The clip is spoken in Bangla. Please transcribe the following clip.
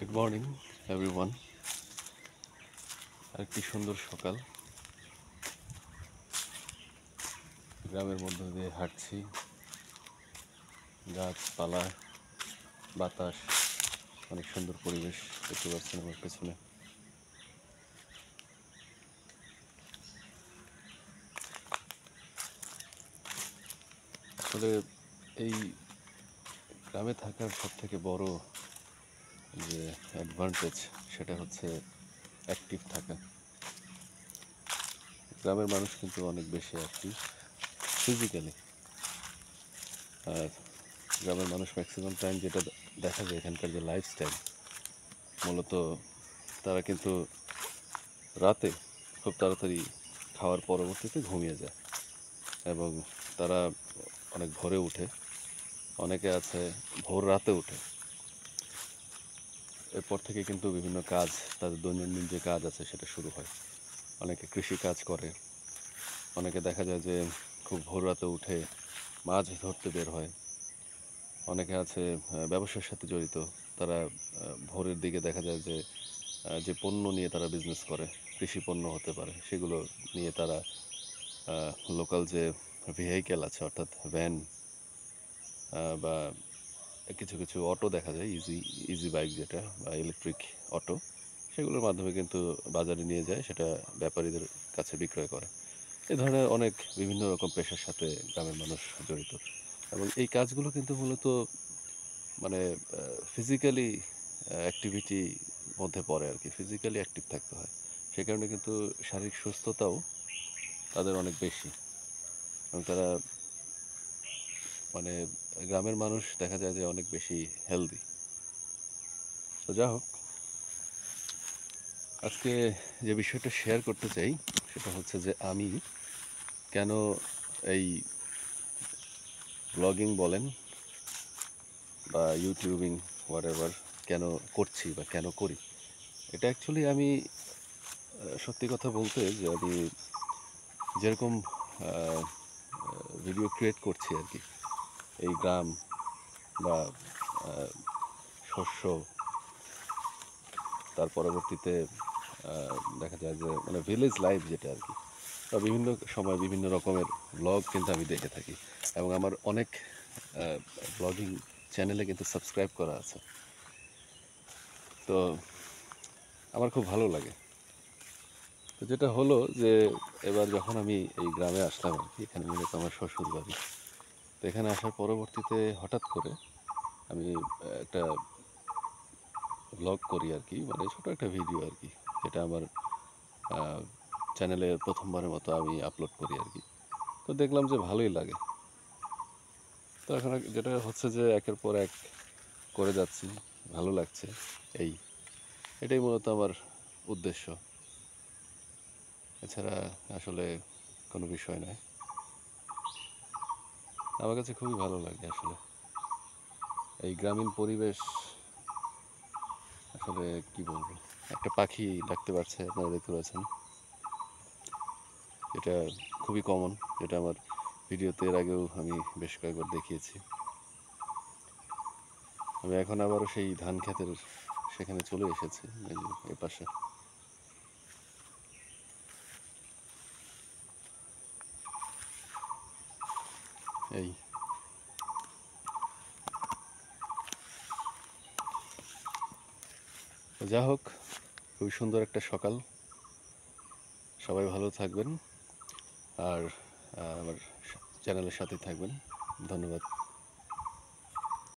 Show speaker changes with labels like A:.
A: Good morning everyone. আরেকটি সুন্দর সকাল। গ্রামের মধ্য দিয়ে হাঁটছি, গাছপালা, বাতাস, অনেক সুন্দর পরিবেশ দেখতে পাচ্ছেন আমার পেছনে। আসলে এই গ্রামে থাকার সব থেকে বড় যে অ্যাডভান্টেজ সেটা হচ্ছে অ্যাক্টিভ থাকা। গ্রামের মানুষ কিন্তু অনেক বেশি অ্যাক্টিভ ফিজিক্যালি। আর গ্রামের মানুষ ম্যাক্সিমাম টাইম যেটা দেখা যায়, এখানকার যে লাইফস্টাইল, মূলত তারা কিন্তু রাতে খুব তাড়াতাড়ি খাওয়ার পরবর্তীতে ঘুমিয়ে যায় এবং তারা অনেক ভোরে উঠে। অনেকে আছে ভোর রাতে উঠে। এরপর থেকে কিন্তু বিভিন্ন কাজ, তাদের দৈনন্দিন যে কাজ আছে সেটা শুরু হয়। অনেকে কৃষি কাজ করে, অনেকে দেখা যায় যে খুব ভোর রাতে উঠে মাছ ধরতে বের হয়। অনেকে আছে ব্যবসার সাথে জড়িত, তারা ভোরের দিকে দেখা যায় যে যে পণ্য নিয়ে তারা বিজনেস করে, কৃষি পণ্য হতে পারে, সেগুলো নিয়ে তারা লোকাল যে ভেহিকেল আছে, অর্থাৎ ভ্যান বা কিছু কিছু অটো দেখা যায়, ইজি বাইক যেটা বা ইলেকট্রিক অটো, সেগুলোর মাধ্যমে কিন্তু বাজারে নিয়ে যায়, সেটা ব্যাপারীদের কাছে বিক্রয় করে। এই ধরনের অনেক বিভিন্ন রকম পেশার সাথে গ্রামের মানুষ জড়িত এবং এই কাজগুলো কিন্তু মূলত মানে ফিজিক্যালি অ্যাক্টিভিটি মধ্যে পড়ে আর কি। ফিজিক্যালি অ্যাক্টিভ থাকতে হয়, সে কারণে কিন্তু শারীরিক সুস্থতাও তাদের অনেক বেশি এবং তারা মানে গ্রামের মানুষ দেখা যায় যে অনেক বেশি হেলদি। তো যা হোক, আজকে যে বিষয়টা শেয়ার করতে চাই সেটা হচ্ছে যে আমি কেন এই ব্লগিং বলেন বা ইউটিউবিং হোয়াটএভার কেন করছি বা কেন করি। এটা অ্যাকচুয়ালি আমি সত্যি কথা বলতে যে আমি যেরকম ভিডিও ক্রিয়েট করছি আর কি, এই গ্রাম বা শস্য, তার পরবর্তীতে দেখা যায় যে মানে ভিলেজ লাইফ যেটা আর কি, বা বিভিন্ন সময় বিভিন্ন রকমের ব্লগ কিন্তু আমি দেখে থাকি এবং আমার অনেক ব্লগিং চ্যানেলে কিন্তু সাবস্ক্রাইব করা আছে। তো আমার খুব ভালো লাগে। তো যেটা হলো যে এবার যখন আমি এই গ্রামে আসলাম আর কি, এখানে মূলত আমার শ্বশুর বাড়ি। তো এখানে আসার পরবর্তীতে হঠাৎ করে আমি একটা ব্লগ করি আর কি, মানে ছোটো একটা ভিডিও আর কি, যেটা আমার চ্যানেলে প্রথমবারের মতো আমি আপলোড করি আর কি। তো দেখলাম যে ভালোই লাগে। তো এখন যেটা হচ্ছে যে একের পর এক করে যাচ্ছি, ভালো লাগছে, এই এটাই মূলত আমার উদ্দেশ্য। এছাড়া আসলে কোনো বিষয় নয়। আমার কাছে খুবই ভালো লাগে আসলে এই গ্রামীণ পরিবেশ। আসলে কি বলবো, একটা পাখি ডাকতে পারছে, আপনারা দেখতে পাচ্ছেন, এটা খুবই কমন, যেটা আমার ভিডিওতে এর আগেও আমি বেশ কয়েকবার দেখিয়েছি। আমি এখন আবারও সেই ধান ক্ষেতের সেখানে চলে এসেছি, এই পাশে। এই যা হোক, খুবই সুন্দর একটা সকাল। সবাই ভালো থাকবেন আর আমার চ্যানেলের সাথে থাকবেন। ধন্যবাদ।